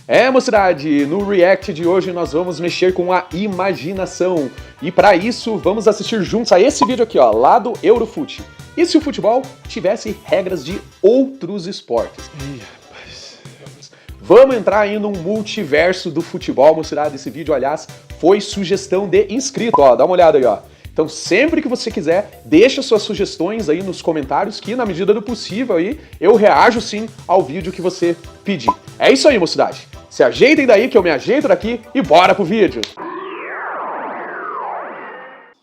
É, mocidade, no React de hoje nós vamos mexer com a imaginação. E para isso, vamos assistir juntos a esse vídeo aqui, ó, lá do Eurofute. E se o futebol tivesse regras de outros esportes? Ih, rapaz. Vamos entrar aí num multiverso do futebol, mocidade. Esse vídeo, aliás, foi sugestão de inscrito, ó, dá uma olhada aí, ó. Então, sempre que você quiser, deixa suas sugestões aí nos comentários, que na medida do possível aí, eu reajo sim ao vídeo que você pedir. É isso aí, mocidade. Se ajeitem daí que eu me ajeito daqui e bora pro vídeo.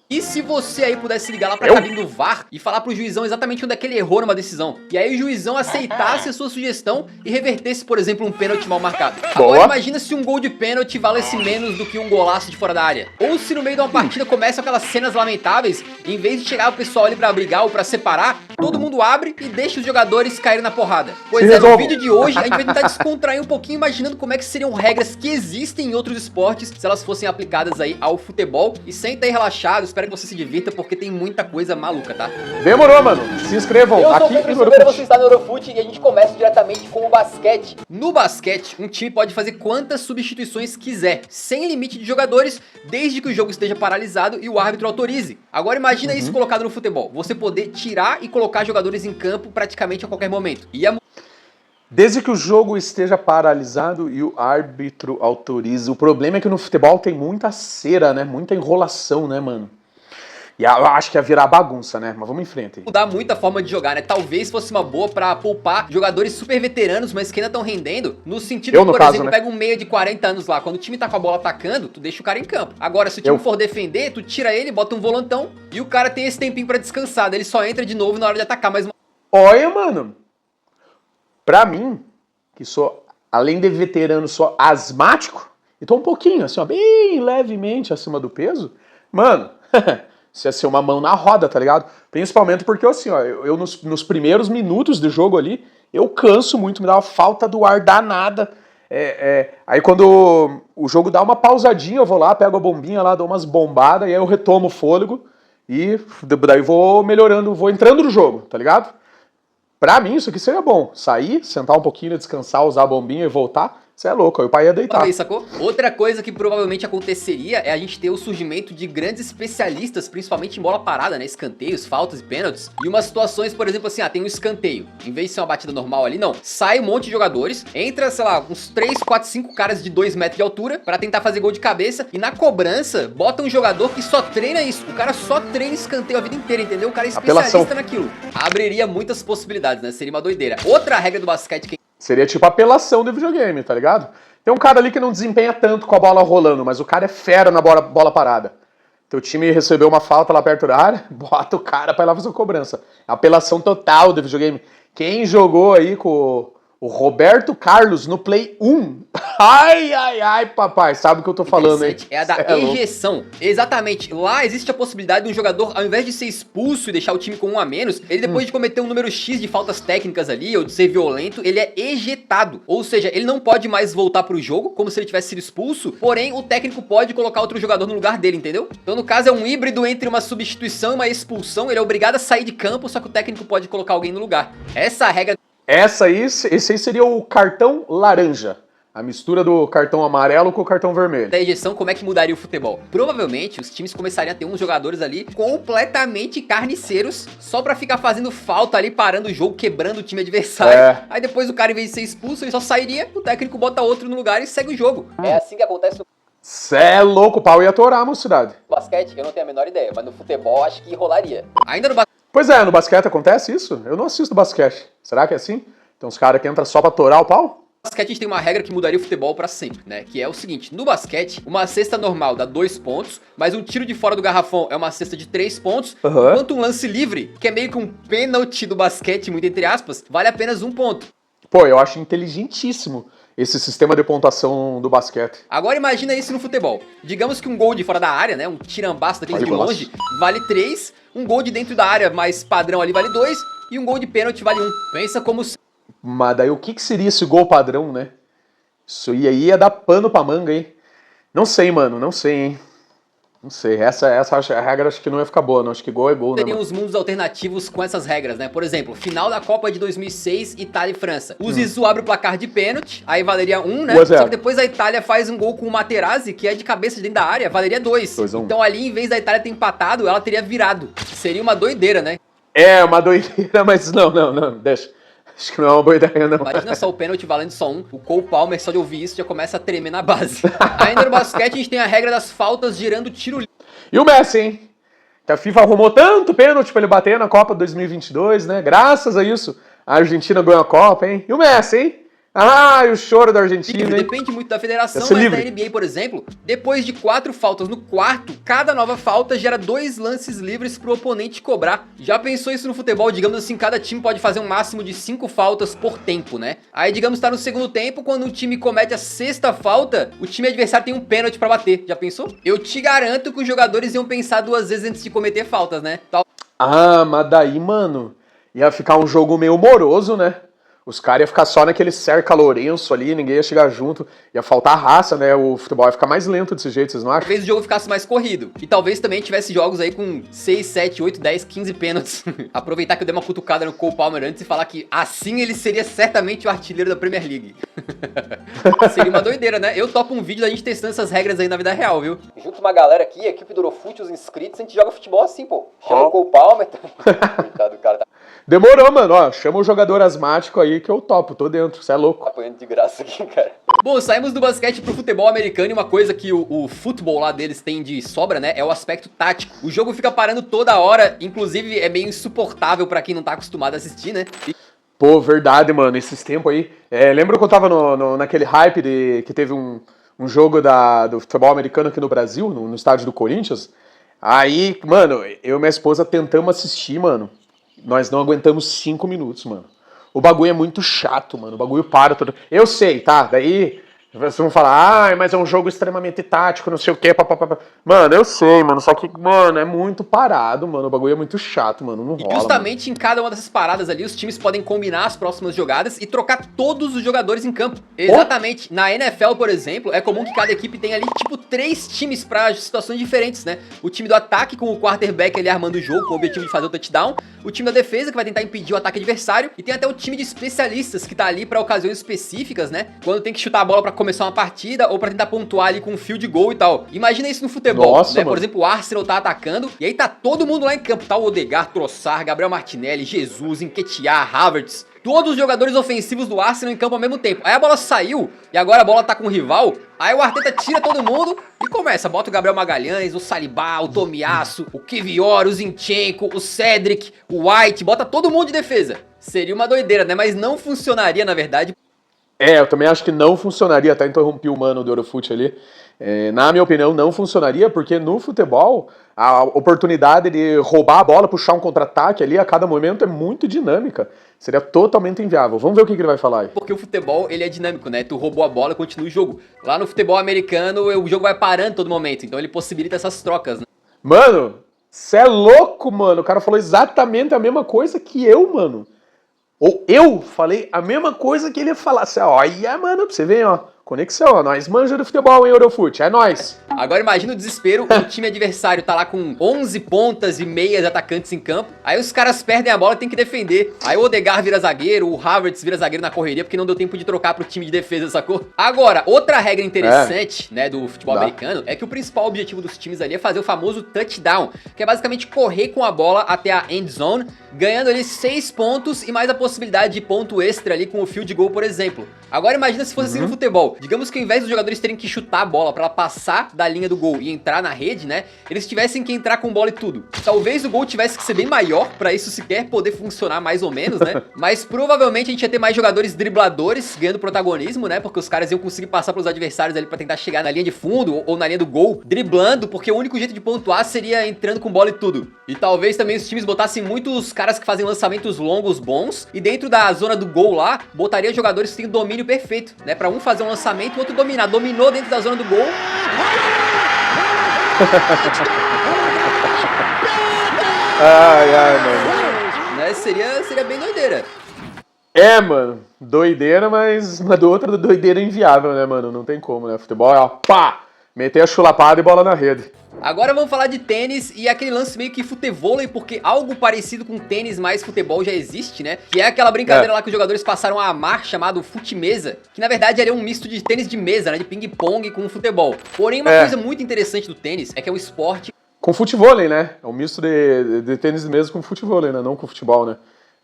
E se você aí pudesse ligar lá pra cabine do VAR e falar pro juizão exatamente onde é que ele errou numa decisão, e aí o juizão aceitasse a sua sugestão e revertesse, por exemplo, um pênalti mal marcado. Agora imagina se um gol de pênalti valesse menos do que um golaço de fora da área. Ou se no meio de uma partida começam aquelas cenas lamentáveis, e em vez de chegar o pessoal ali pra brigar ou pra separar, todo mundo abre e deixa os jogadores caírem na porrada. Pois é, no vídeo de hoje a gente vai tentar descontrair um pouquinho, imaginando como é que seriam regras que existem em outros esportes se elas fossem aplicadas aí ao futebol. E senta aí relaxado, espero que você se divirta, porque tem muita coisa maluca, tá? Demorou, mano. Se inscrevam aqui no Eurofute. Você está no Eurofute e a gente começa diretamente com o basquete. No basquete, um time pode fazer quantas substituições quiser, sem limite de jogadores, desde que o jogo esteja paralisado e o árbitro autorize. Agora imagina isso colocado no futebol. Você poder tirar e colocar jogadores em campo praticamente a qualquer momento. Desde que o jogo esteja paralisado e o árbitro autorize. O problema é que no futebol tem muita cera, né? Muita enrolação, né, mano? E eu acho que ia virar bagunça, né? Mas vamos em frente aí. Mudar muito a forma de jogar, né? Talvez fosse uma boa pra poupar jogadores super veteranos, mas que ainda estão rendendo. No sentido que, por exemplo, pega um meia de 40 anos lá. Quando o time tá com a bola atacando, tu deixa o cara em campo. Agora, se o time for defender, tu tira ele, bota um volantão e o cara tem esse tempinho pra descansar. Daí ele só entra de novo na hora de atacar. Mas olha, mano. Pra mim, que sou, além de veterano, sou asmático, e tô um pouquinho, assim, ó, bem levemente acima do peso, mano, isso ia ser uma mão na roda, tá ligado? Principalmente porque, assim, ó, eu nos primeiros minutos do jogo ali, eu canso muito, me dá uma falta do ar danada. Aí quando o jogo dá uma pausadinha, eu vou lá, pego a bombinha lá, dou umas bombadas, e aí eu retomo o fôlego, e daí vou melhorando, vou entrando no jogo, tá ligado? Pra mim, isso aqui seria bom. Sair, sentar um pouquinho, descansar, usar a bombinha e voltar. Você é louco, aí o pai ia deitar. Sacou? Outra coisa que provavelmente aconteceria é a gente ter o surgimento de grandes especialistas, principalmente em bola parada, né? Escanteios, faltas e pênaltis. E umas situações, por exemplo, assim, tem um escanteio. Em vez de ser uma batida normal ali, não. Sai um monte de jogadores, entra, sei lá, uns 3, 4, 5 caras de 2 metros de altura pra tentar fazer gol de cabeça. E na cobrança, bota um jogador que só treina isso. O cara só treina escanteio a vida inteira, entendeu? O cara é especialista naquilo. Abriria muitas possibilidades, né? Seria uma doideira. Outra regra do basquete que... Seria tipo apelação de videogame, tá ligado? Tem um cara ali que não desempenha tanto com a bola rolando, mas o cara é fera na bola parada. Teu time recebeu uma falta lá perto da área, bota o cara pra ir lá fazer a cobrança. Apelação total de videogame. Quem jogou aí com o Roberto Carlos no Play 1? Ai, papai, sabe o que eu tô falando, hein? É a da ejeção. Exatamente. Lá existe a possibilidade de um jogador, ao invés de ser expulso e deixar o time com 1 a menos, ele depois de cometer um número X de faltas técnicas ali, ou de ser violento, ele é ejetado. Ou seja, ele não pode mais voltar pro jogo, como se ele tivesse sido expulso, porém o técnico pode colocar outro jogador no lugar dele, entendeu? Então no caso é um híbrido entre uma substituição e uma expulsão, ele é obrigado a sair de campo, só que o técnico pode colocar alguém no lugar. Essa regra... Esse aí seria o cartão laranja. A mistura do cartão amarelo com o cartão vermelho. Da ejeção, como é que mudaria o futebol? Provavelmente os times começariam a ter uns jogadores ali completamente carniceiros, só pra ficar fazendo falta ali, parando o jogo, quebrando o time adversário. Aí depois o cara, em vez de ser expulso, ele só sairia, o técnico bota outro no lugar e segue o jogo. É assim que acontece no... Cê é louco, o pau ia atorar, mocidade. No basquete, eu não tenho a menor ideia, mas no futebol acho que rolaria. Ainda no basquete... Pois é, no basquete acontece isso? Eu não assisto basquete. Será que é assim? Tem uns caras que entram só pra atorar o pau? No basquete a gente tem uma regra que mudaria o futebol pra sempre, né? Que é o seguinte, no basquete, uma cesta normal dá 2 pontos, mas um tiro de fora do garrafão é uma cesta de 3 pontos, enquanto um lance livre, que é meio que um pênalti do basquete, muito entre aspas, vale apenas 1 ponto. Pô, eu acho inteligentíssimo esse sistema de pontuação do basquete. Agora imagina isso no futebol. Digamos que um gol de fora da área, né? Um tirambaço daqueles de longe, vale 3, um gol de dentro da área mais padrão ali vale 2, e um gol de pênalti vale 1. Pensa como... Mas daí o que seria esse gol padrão, né? Isso aí ia dar pano pra manga, hein? Não sei, mano, não sei, hein? Não sei, essa a regra acho que não ia ficar boa, não. Acho que gol é gol, né? Teriam os mundos alternativos com essas regras, né? Por exemplo, final da Copa de 2006, Itália e França. O Zizou abre o placar de pênalti, aí valeria 1, né? Só que depois a Itália faz um gol com o Materazzi, que é de cabeça de dentro da área, valeria 2. Então ali, em vez da Itália ter empatado, ela teria virado. Seria uma doideira, né? É, uma doideira, mas não, deixa. Acho que não é uma boa ideia, não. Imagina só o pênalti valendo só 1. O Cole Palmer, só de ouvir isso, já começa a tremer na base. Ainda no basquete, a gente tem a regra das faltas gerando tiro livre. E o Messi, hein? Que a FIFA arrumou tanto pênalti pra ele bater na Copa 2022, né? Graças a isso, a Argentina ganhou a Copa, hein? E o Messi, hein? Ah, e o choro da Argentina, hein? Depende muito da federação, mas na NBA, por exemplo, depois de 4 faltas no quarto, cada nova falta gera 2 lances livres pro oponente cobrar. Já pensou isso no futebol? Digamos assim, cada time pode fazer um máximo de 5 faltas por tempo, né? Aí, digamos, tá no segundo tempo, quando o time comete a 6ª falta, o time adversário tem um pênalti pra bater. Já pensou? Eu te garanto que os jogadores iam pensar 2 vezes antes de cometer faltas, né? Ah, mas daí, mano, ia ficar um jogo meio moroso, né? Os caras iam ficar só naquele cerca Lourenço ali, ninguém ia chegar junto, ia faltar raça, né? O futebol ia ficar mais lento desse jeito, vocês não acham? Talvez o jogo ficasse mais corrido. E talvez também tivesse jogos aí com 6, 7, 8, 10, 15 pênaltis. Aproveitar que eu dei uma cutucada no Cole Palmer antes e falar que assim ele seria certamente o artilheiro da Premier League. Seria uma doideira, né? Eu topo um vídeo da gente testando essas regras aí na vida real, viu? Junto uma galera aqui, a equipe do Orofute, os inscritos, a gente joga futebol assim, pô. Chama o Cole Palmer. Coitado do cara, tá... Demorou, mano, ó, chama o jogador asmático aí que eu topo, tô dentro, cê é louco. Apanhando de graça aqui, cara. Bom, saímos do basquete pro futebol americano e uma coisa que o futebol lá deles tem de sobra, né, é o aspecto tático. O jogo fica parando toda hora, inclusive é meio insuportável pra quem não tá acostumado a assistir, né? Pô, verdade, mano, esses tempos aí, lembra que eu tava naquele hype que teve um jogo do futebol americano aqui no Brasil, no estádio do Corinthians? Aí, mano, eu e minha esposa tentamos assistir, mano. Nós não aguentamos 5 minutos, mano. O bagulho é muito chato, mano. O bagulho para todo... Eu sei, tá? Daí vocês vão falar, mas é um jogo extremamente tático, não sei o quê, papapá. Mano, eu sei, mano. Só que, mano, é muito parado, mano. O bagulho é muito chato, mano. Não rola, e justamente, mano, em cada uma dessas paradas ali, os times podem combinar as próximas jogadas e trocar todos os jogadores em campo. Exatamente. Na NFL, por exemplo, é comum que cada equipe tenha ali, tipo, 3 times pra situações diferentes, né? O time do ataque, com o quarterback ali armando o jogo, com o objetivo de fazer o touchdown. O time da defesa, que vai tentar impedir o ataque adversário. E tem até o time de especialistas, que tá ali pra ocasiões específicas, né? Quando tem que chutar a bola pra começar uma partida ou pra tentar pontuar ali com um field goal e tal. Imagina isso no futebol, nossa, né? Por exemplo, o Arsenal tá atacando e aí tá todo mundo lá em campo. Tá o Odegaard, Trossard, Gabriel Martinelli, Jesus, Nketiah, Havertz. Todos os jogadores ofensivos do Arsenal em campo ao mesmo tempo. Aí a bola saiu e agora a bola tá com o rival. Aí o Arteta tira todo mundo e começa. Bota o Gabriel Magalhães, o Saliba, o Tomiasso, o Kivior, o Zinchenko, o Cedric, o White. Bota todo mundo de defesa. Seria uma doideira, né? Mas não funcionaria, na verdade. Eu também acho que não funcionaria. Até interrompi o mano do Eurofute ali. Na minha opinião, não funcionaria, porque no futebol, a oportunidade de roubar a bola, puxar um contra-ataque ali a cada momento é muito dinâmica. Seria totalmente inviável. Vamos ver o que ele vai falar aí. Porque o futebol, ele é dinâmico, né? Tu roubou a bola e continua o jogo. Lá no futebol americano, o jogo vai parando a todo momento. Então ele possibilita essas trocas, né? Mano, cê é louco, mano. O cara falou exatamente a mesma coisa que eu, mano. Ou eu falei a mesma coisa que ele ia falar. Olha, mano, pra você ver, ó. Conexão, nós manja do futebol, hein, Eurofute, é nóis. Agora imagina o desespero, o time adversário tá lá com 11 pontas e meias atacantes em campo, aí os caras perdem a bola e tem que defender. Aí o Odegaard vira zagueiro, o Havertz vira zagueiro na correria porque não deu tempo de trocar pro time de defesa, sacou? Agora, outra regra interessante, né, do futebol americano é que o principal objetivo dos times ali é fazer o famoso touchdown, que é basicamente correr com a bola até a end zone, ganhando ali 6 pontos e mais a possibilidade de ponto extra ali com o field goal, por exemplo. Agora imagina se fosse assim no futebol. Digamos que ao invés dos jogadores terem que chutar a bola pra ela passar da linha do gol e entrar na rede, né, eles tivessem que entrar com bola e tudo. Talvez o gol tivesse que ser bem maior pra isso sequer poder funcionar mais ou menos, né? Mas provavelmente a gente ia ter mais jogadores dribladores ganhando protagonismo, né? Porque os caras iam conseguir passar pelos adversários ali pra tentar chegar na linha de fundo ou na linha do gol, driblando, porque o único jeito de pontuar seria entrando com bola e tudo. E talvez também os times botassem muitos caras que fazem lançamentos longos bons e dentro da zona do gol lá, botaria jogadores que têm domínio perfeito, né? Pra um fazer um lançamento e o outro dominar. Dominou dentro da zona do gol. Ai, mano. Né? Seria bem doideira. Mano, doideira, mas do outra doideira inviável, né, mano? Não tem como, né? Futebol é, ó, pá! Meter a chulapada e bola na rede. Agora vamos falar de tênis e aquele lance meio que futevôlei, porque algo parecido com tênis mais futebol já existe, né? Que é aquela brincadeira lá que os jogadores passaram a amar, chamado fute-mesa, que na verdade era um misto de tênis de mesa, né? De ping-pong com futebol. Porém, uma coisa muito interessante do tênis é que é um esporte... Com futevôlei, né? É um misto de tênis de mesa com futevôlei, né? Não com futebol, né?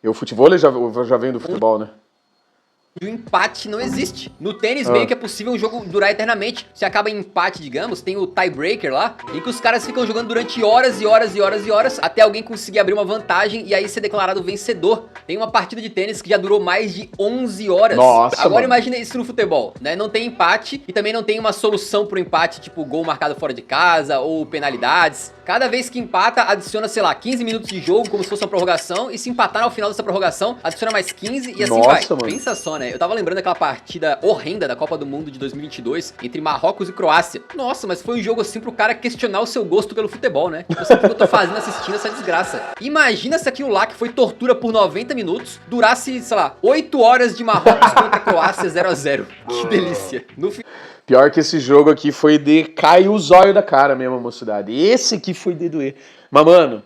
E o futevôlei já vem do futebol, né? E o empate não existe. No tênis, meio que é possível um jogo durar eternamente. Se acaba em empate, digamos, tem o tiebreaker lá, em que os caras ficam jogando durante horas e horas e horas e horas, até alguém conseguir abrir uma vantagem e aí ser declarado vencedor. Tem uma partida de tênis que já durou mais de 11 horas. Nossa, agora mano. imagina isso no futebol, né? Não tem empate e também não tem uma solução pro empate, tipo gol marcado fora de casa ou penalidades. Cada vez que empata, adiciona, sei lá, 15 minutos de jogo, como se fosse uma prorrogação, e se empatar ao final dessa prorrogação, adiciona mais 15 e assim Nossa, vai. mano. Pensa só, né? Eu tava lembrando daquela partida horrenda da Copa do Mundo de 2022 entre Marrocos e Croácia. Nossa, mas foi um jogo assim pro cara questionar o seu gosto pelo futebol, né? Tipo assim, o que eu tô fazendo assistindo essa desgraça? Imagina se aquilo lá, que foi tortura por 90 minutos, durasse, sei lá, 8 horas de Marrocos contra a Croácia 0-0. Que delícia. No fim... Pior que esse jogo aqui foi de cair o zóio da cara mesmo, mocidade. Esse aqui foi de doer. Mas, mano,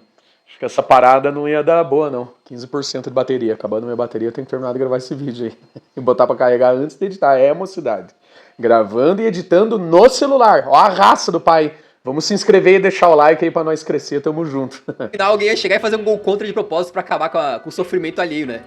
acho que essa parada não ia dar boa, não. 15% de bateria. Acabando minha bateria, eu tenho que terminar de gravar esse vídeo aí. E botar pra carregar antes de editar. É, mocidade. Gravando e editando no celular. Ó a raça do pai. Vamos se inscrever e deixar o like aí pra nós crescer. Tamo junto. No final, alguém ia chegar e fazer um gol contra de propósito pra acabar com o sofrimento alheio, né?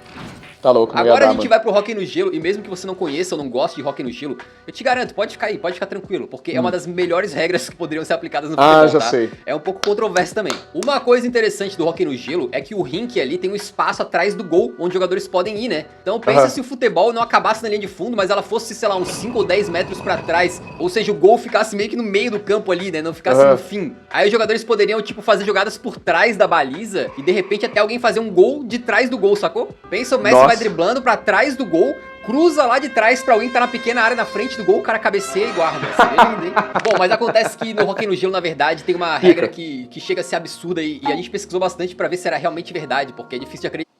Tá louco, não ia Agora dar, a gente mano. vai pro Hóquei no Gelo, e mesmo que você não conheça ou não goste de Hóquei no Gelo, eu te garanto, pode ficar aí, pode ficar tranquilo, porque é uma das melhores regras que poderiam ser aplicadas no futebol, já tá? sei. É um pouco controverso também. Uma coisa interessante do Hóquei no Gelo é que o rink ali tem um espaço atrás do gol, onde os jogadores podem ir, né? Então pensa se o futebol não acabasse na linha de fundo, mas ela fosse, sei lá, uns 5 ou 10 metros pra trás, ou seja, o gol ficasse meio que no meio do campo ali, né? Não ficasse no fim. Aí os jogadores poderiam, tipo, fazer jogadas por trás da baliza, e de repente até alguém fazer um gol de trás do gol, sacou? Pensa, o Messi vai driblando pra trás do gol, cruza lá de trás pra alguém que tá na pequena área na frente do gol, o cara cabeceia e guarda. Seria lindo, hein? Bom, mas acontece que no Hóquei no Gelo, na verdade, tem uma regra que chega a ser absurda e a gente pesquisou bastante pra ver se era realmente verdade, porque é difícil de acreditar.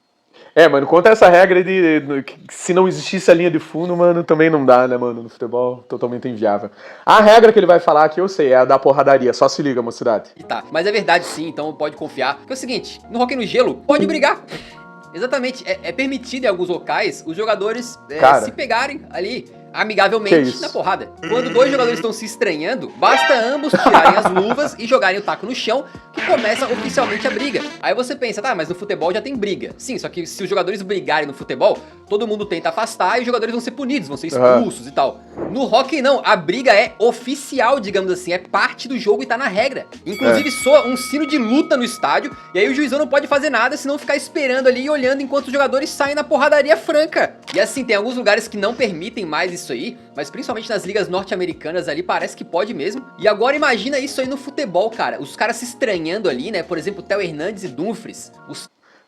É, mano, conta essa regra de se não existisse a linha de fundo, mano, também não dá, né, mano, no futebol, totalmente inviável. A regra que ele vai falar aqui, eu sei, é a da porradaria, só se liga, mocidade. Tá, mas é verdade sim, então pode confiar. Porque é o seguinte, no Hóquei no Gelo, pode brigar. Exatamente, é permitido em alguns locais os jogadores se pegarem ali amigavelmente na porrada. Quando dois jogadores estão se estranhando, basta ambos tirarem as luvas e jogarem o taco no chão, que começa oficialmente a briga. Aí você pensa, tá, mas no futebol já tem briga. Sim, só que se os jogadores brigarem no futebol, todo mundo tenta afastar e os jogadores vão ser punidos, vão ser expulsos e tal. No hóquei não, a briga é oficial, digamos assim, é parte do jogo e tá na regra. Inclusive soa um sino de luta no estádio, e aí o juizão não pode fazer nada senão ficar esperando ali e olhando enquanto os jogadores saem na porradaria franca. E assim, tem alguns lugares que não permitem mais isso aí, mas principalmente nas ligas norte-americanas ali parece que pode mesmo. E agora imagina isso aí no futebol, cara. Os caras se estranhando ali, né? Por exemplo, Theo Hernandes e Dumfries.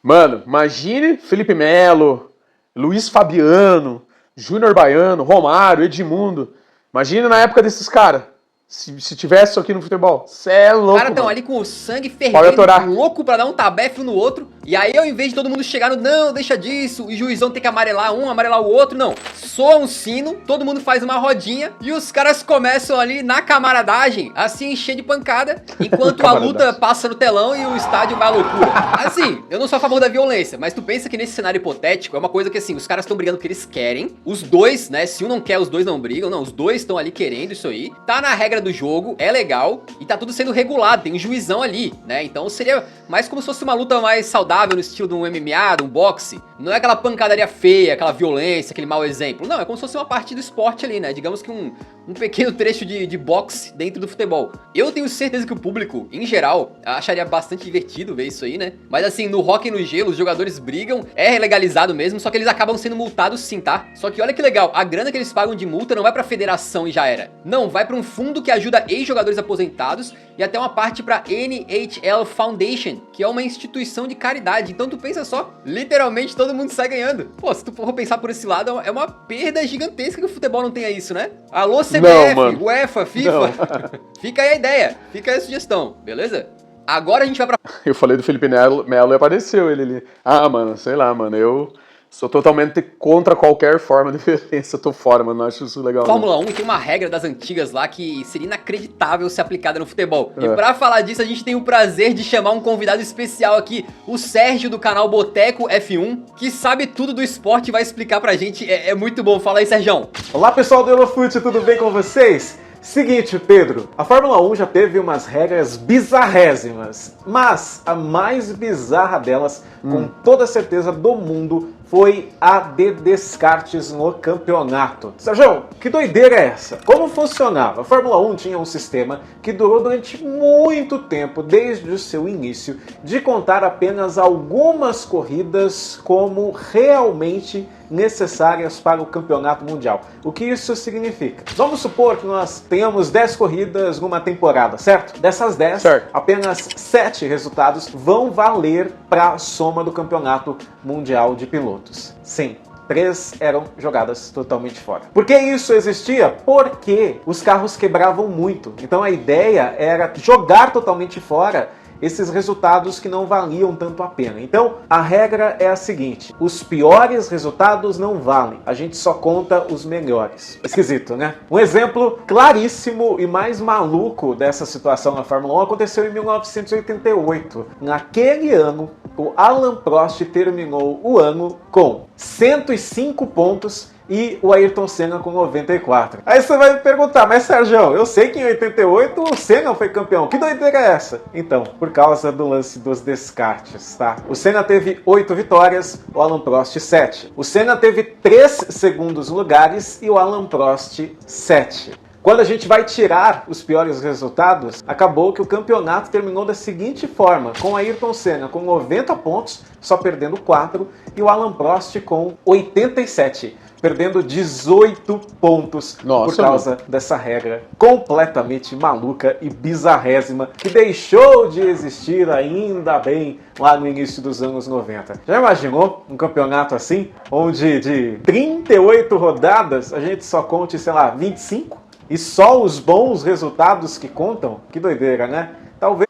Mano, imagine Felipe Melo, Luiz Fabiano, Júnior Baiano, Romário, Edmundo. Imagina na época desses caras. Se tivesse isso aqui no futebol. Cê é louco, Os caras estão ali com o sangue fervendo, louco pra dar um tabefe um no outro. E aí, ao invés de todo mundo chegar no não, deixa disso, e o juizão tem que amarelar um, amarelar o outro, não. Soa um sino, todo mundo faz uma rodinha, e os caras começam ali na camaradagem a se encher de pancada, enquanto a luta passa no telão e o estádio vai à loucura. Assim, eu não sou a favor da violência, mas tu pensa que nesse cenário hipotético é uma coisa que assim, os caras estão brigando porque eles querem, os dois, né, se um não quer, os dois não brigam, não, os dois estão ali querendo isso aí, tá na regra do jogo, é legal, e tá tudo sendo regulado, tem um juizão ali, né, então seria mais como se fosse uma luta mais saudável no estilo de um MMA, de um boxe, não é aquela pancadaria feia, aquela violência, aquele mau exemplo, não, é como se fosse uma parte do esporte ali, né, digamos que um pequeno trecho de boxe dentro do futebol. Eu tenho certeza que o público, em geral, acharia bastante divertido ver isso aí, né, mas assim, no hóquei no gelo, os jogadores brigam, é legalizado mesmo, só que eles acabam sendo multados sim, tá, só que olha que legal, a grana que eles pagam de multa não vai pra federação e já era, não, vai pra um fundo que ajuda ex-jogadores aposentados e até uma parte pra NHL Foundation, que é uma instituição de caridade. Então tu pensa só, literalmente todo mundo sai ganhando. Pô, se tu for pensar por esse lado, é uma perda gigantesca que o futebol não tenha isso, né? Alô CBF, UEFA, FIFA, fica aí a ideia, fica aí a sugestão, beleza? Agora a gente vai pra... Eu falei do Felipe Melo e apareceu ele ali. Ah, mano, sei lá, mano, Sou totalmente contra qualquer forma de violência, tô fora, mano, não acho isso legal. Fórmula 1 tem uma regra das antigas lá que seria inacreditável ser aplicada no futebol. E pra falar disso, a gente tem o prazer de chamar um convidado especial aqui, o Sérgio do canal Boteco F1, que sabe tudo do esporte e vai explicar pra gente. É muito bom. Fala aí, Sérgio. Olá, pessoal do Elofute, tudo bem com vocês? Seguinte, Pedro, a Fórmula 1 já teve umas regras bizarrésimas, mas a mais bizarra delas, com toda a certeza do mundo, foi a de descartes no campeonato. Sérgio, que doideira é essa? Como funcionava? A Fórmula 1 tinha um sistema que durou durante muito tempo, desde o seu início, de contar apenas algumas corridas como realmente necessárias para o campeonato mundial. O que isso significa? Vamos supor que nós tenhamos 10 corridas numa temporada, certo? Dessas 10, apenas 7 resultados vão valer para a soma do campeonato mundial de pilotos. Sim. 3 eram jogadas totalmente fora. Por que isso existia? Porque os carros quebravam muito. Então a ideia era jogar totalmente fora esses resultados que não valiam tanto a pena. Então, a regra é a seguinte: os piores resultados não valem, a gente só conta os melhores. Esquisito, né? Um exemplo claríssimo e mais maluco dessa situação na Fórmula 1 aconteceu em 1988. Naquele ano, o Alan Prost terminou o ano com 105 pontos e o Ayrton Senna com 94. Aí você vai me perguntar, mas Sérgio, eu sei que em 88 o Senna foi campeão. Que doideira é essa? Então, por causa do lance dos descartes, tá? O Senna teve 8 vitórias, o Alan Prost 7. O Senna teve 3 segundos lugares e o Alan Prost 7. Quando a gente vai tirar os piores resultados, acabou que o campeonato terminou da seguinte forma, com Ayrton Senna com 90 pontos, só perdendo 4, e o Alan Prost com 87. Perdendo 18 pontos por causa dessa regra completamente maluca e bizarrésima que deixou de existir, ainda bem, lá no início dos anos 90. Já imaginou um campeonato assim, onde de 38 rodadas a gente só conte, sei lá, 25? E só os bons resultados que contam? Que doideira, né? Talvez...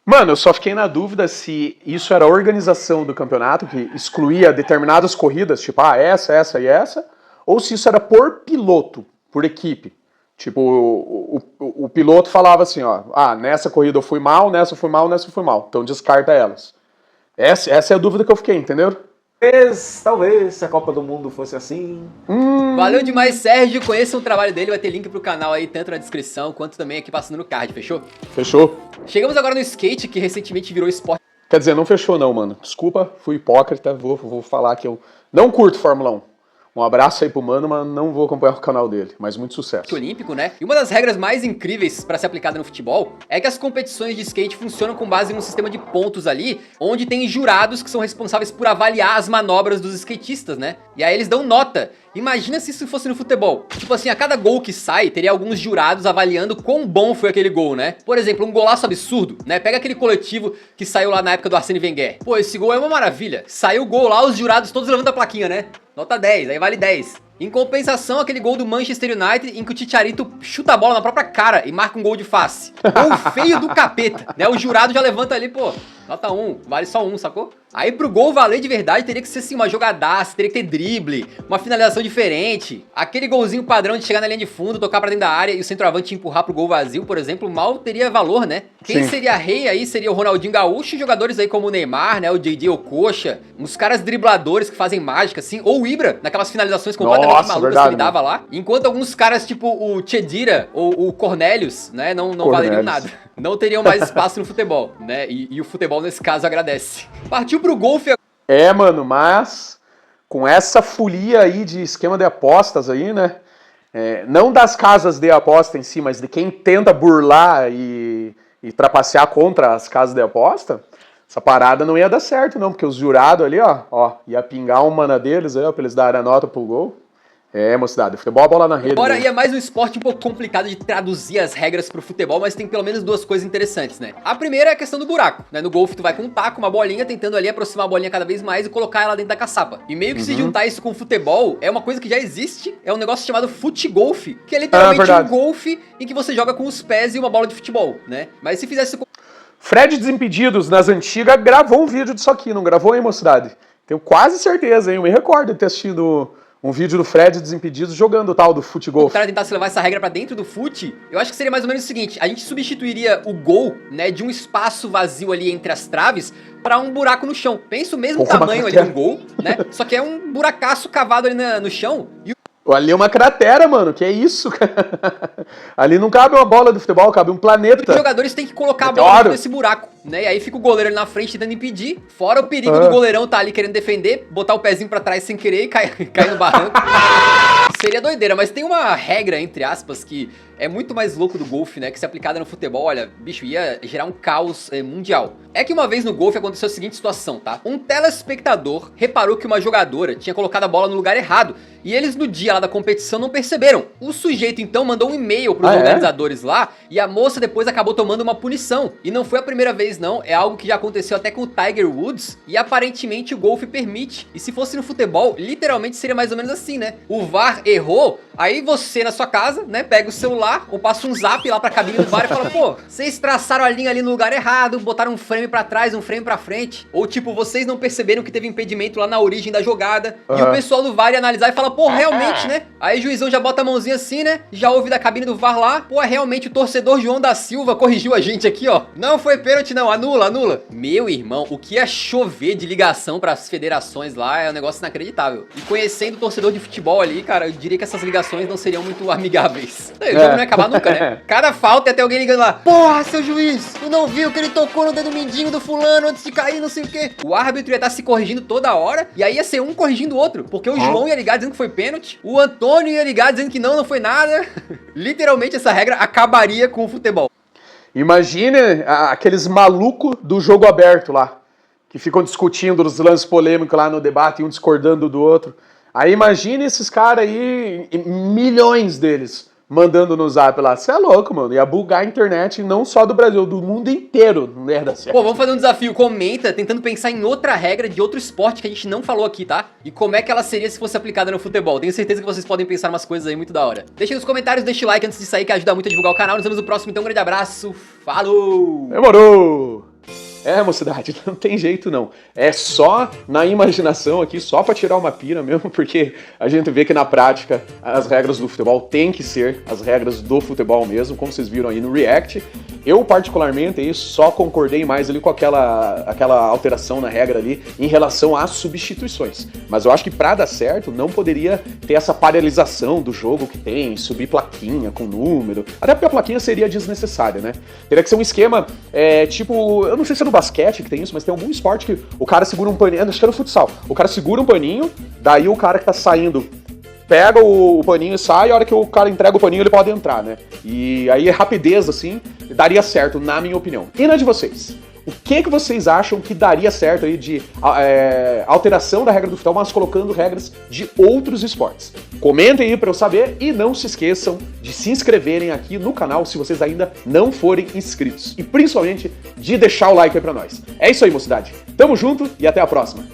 Mano, eu só fiquei na dúvida se isso era a organização do campeonato, que excluía determinadas corridas, tipo, essa e essa, ou se isso era por piloto, por equipe. Tipo, o piloto falava assim, ó, nessa corrida eu fui mal, nessa eu fui mal, nessa eu fui mal, então descarta elas. Essa é a dúvida que eu fiquei, entendeu? Talvez, se a Copa do Mundo fosse assim. Valeu demais, Sérgio. Conheça o trabalho dele, vai ter link pro canal aí, tanto na descrição quanto também aqui passando no card, fechou? Fechou. Chegamos agora no skate, que recentemente virou esporte. Quer dizer, não fechou não, mano. Desculpa, fui hipócrita, vou falar que eu não curto Fórmula 1. Um abraço aí pro mano, mas não vou acompanhar o canal dele. Mas muito sucesso. Olímpico, né? E uma das regras mais incríveis para ser aplicada no futebol é que as competições de skate funcionam com base em um sistema de pontos ali, onde tem jurados que são responsáveis por avaliar as manobras dos skatistas, né? E aí eles dão nota. Imagina se isso fosse no futebol. Tipo assim, a cada gol que sai, teria alguns jurados avaliando quão bom foi aquele gol, né? Por exemplo, um golaço absurdo, né? Pega aquele coletivo que saiu lá na época do Arsene Wenger. Pô, esse gol é uma maravilha. Saiu o gol lá, os jurados todos levantam a plaquinha, né? Nota 10, aí vale 10. Em compensação, aquele gol do Manchester United em que o Chicharito chuta a bola na própria cara e marca um gol de face. Gol feio do capeta, né? O jurado já levanta ali, pô, nota 1, vale só 1, sacou? Aí pro gol valer de verdade teria que ser assim, uma jogadaça, teria que ter drible, uma finalização diferente. Aquele golzinho padrão de chegar na linha de fundo, tocar pra dentro da área e o centroavante empurrar pro gol vazio, por exemplo, mal teria valor, né? Quem seria rei aí seria o Ronaldinho Gaúcho e jogadores aí como o Neymar, né? O JJ Okocha, uns caras dribladores que fazem mágica, assim, ou o Ibra, naquelas finalizações completamente malucas que ele dava lá. Enquanto alguns caras tipo o Chedira ou o Cornelius, né, não valeriam nada. Não teriam mais espaço no futebol, né? E o futebol, nesse caso, agradece. Partiu pro golfe. Mano, mas com essa folia aí de esquema de apostas aí, né? Não das casas de aposta em si, mas de quem tenta burlar e trapacear contra as casas de aposta, essa parada não ia dar certo, não, porque os jurados ali, ó, ia pingar uma na deles aí, ó, pra eles darem a nota pro gol. Mocidade, futebol a bola na rede. Agora, é mais um esporte um pouco complicado de traduzir as regras pro futebol, mas tem pelo menos duas coisas interessantes, né? A primeira é a questão do buraco, né? No golfe tu vai com um taco, uma bolinha, tentando ali aproximar a bolinha cada vez mais e colocar ela dentro da caçapa. E meio que se juntar isso com o futebol, é uma coisa que já existe, é um negócio chamado futgolfe, que é literalmente um golfe em que você joga com os pés e uma bola de futebol, né? Mas se fizesse com... Fred Desimpedidos, nas antigas, gravou um vídeo disso aqui, não gravou, hein, mocidade? Tenho quase certeza, hein? Eu me recordo de ter assistido um vídeo do Fred Desimpedidos jogando o tal do futebol. O cara tentasse levar essa regra pra dentro do fute, eu acho que seria mais ou menos o seguinte, a gente substituiria o gol, né, de um espaço vazio ali entre as traves pra um buraco no chão. Pensa o mesmo tamanho ali no gol, né, só que é um buracaço cavado ali no chão e ali é uma cratera, mano, que é isso, cara? Ali não cabe uma bola do futebol, cabe um planeta. os jogadores têm que colocar a bola dentro desse buraco, né? E aí fica o goleiro ali na frente tentando impedir. Fora o perigo do goleirão tá ali querendo defender, botar o pezinho pra trás sem querer e cair no barranco. Seria doideira, mas tem uma regra, entre aspas, que é muito mais louco do golfe, né? Que se aplicada no futebol, olha, bicho, ia gerar um caos mundial. É que uma vez no golfe aconteceu a seguinte situação, tá? Um telespectador reparou que uma jogadora tinha colocado a bola no lugar errado. E eles no dia lá da competição não perceberam. O sujeito então mandou um e-mail pros organizadores lá. E a moça depois acabou tomando uma punição. E não foi a primeira vez não, é algo que já aconteceu até com o Tiger Woods. E aparentemente o golfe permite. E se fosse no futebol, literalmente seria mais ou menos assim, né? O VAR errou, aí você na sua casa, né, pega o celular ou passa um zap lá pra cabine do VAR e fala, pô, vocês traçaram a linha ali no lugar errado, botaram um frame pra trás, um frame pra frente. Ou tipo, vocês não perceberam que teve impedimento lá na origem da jogada. E o pessoal do VAR ia analisar e fala, pô, realmente, né? Aí o juizão já bota a mãozinha assim, né? Já ouve da cabine do VAR lá, pô, realmente o torcedor João da Silva corrigiu a gente aqui, ó. Não foi pênalti não, anula, anula. Meu irmão, o que ia chover de ligação pras federações lá é um negócio inacreditável. E conhecendo o torcedor de futebol ali, cara, eu diria que essas ligações não seriam muito amigáveis. O jogo não ia acabar nunca, né? Cada falta ia ter alguém ligando lá, porra, seu juiz, tu não viu que ele tocou no dedo mindinho do fulano antes de cair, não sei o quê. O árbitro ia estar se corrigindo toda hora, e aí ia ser um corrigindo o outro, porque o João ia ligar dizendo que foi pênalti, o Antônio ia ligar dizendo que não foi nada. Literalmente essa regra acabaria com o futebol. Imagine aqueles malucos do jogo aberto lá, que ficam discutindo os lances polêmicos lá no debate, um discordando do outro. Aí imagine esses caras aí, milhões deles, mandando no zap lá. Você é louco, mano. Ia bugar a internet não só do Brasil, do mundo inteiro. Não ia dar certo. Pô, vamos fazer um desafio. Comenta, tentando pensar em outra regra de outro esporte que a gente não falou aqui, tá? E como é que ela seria se fosse aplicada no futebol. Tenho certeza que vocês podem pensar umas coisas aí muito da hora. Deixa nos comentários, deixa o like antes de sair, que ajuda muito a divulgar o canal. Nos vemos no próximo, então um grande abraço. Falou! Demorou! Mocidade, não tem jeito não. É só na imaginação aqui, só pra tirar uma pira mesmo, porque a gente vê que na prática as regras do futebol têm que ser as regras do futebol mesmo, como vocês viram aí no React. Eu, particularmente, aí, só concordei mais ali com aquela alteração na regra ali em relação às substituições. Mas eu acho que pra dar certo, não poderia ter essa paralisação do jogo que tem, subir plaquinha com número. Até porque a plaquinha seria desnecessária, né? Teria que ser um esquema, tipo, eu não sei se é no basquete que tem isso, mas tem algum esporte que o cara segura um paninho, acho que é no futsal. O cara segura um paninho, daí o cara que tá saindo pega o paninho e sai, e a hora que o cara entrega o paninho ele pode entrar, né? E aí rapidez, assim, daria certo, na minha opinião. E na de vocês? O que vocês acham que daria certo aí de alteração da regra do futebol, mas colocando regras de outros esportes? Comentem aí pra eu saber e não se esqueçam de se inscreverem aqui no canal se vocês ainda não forem inscritos. E principalmente de deixar o like aí pra nós. É isso aí, mocidade. Tamo junto e até a próxima.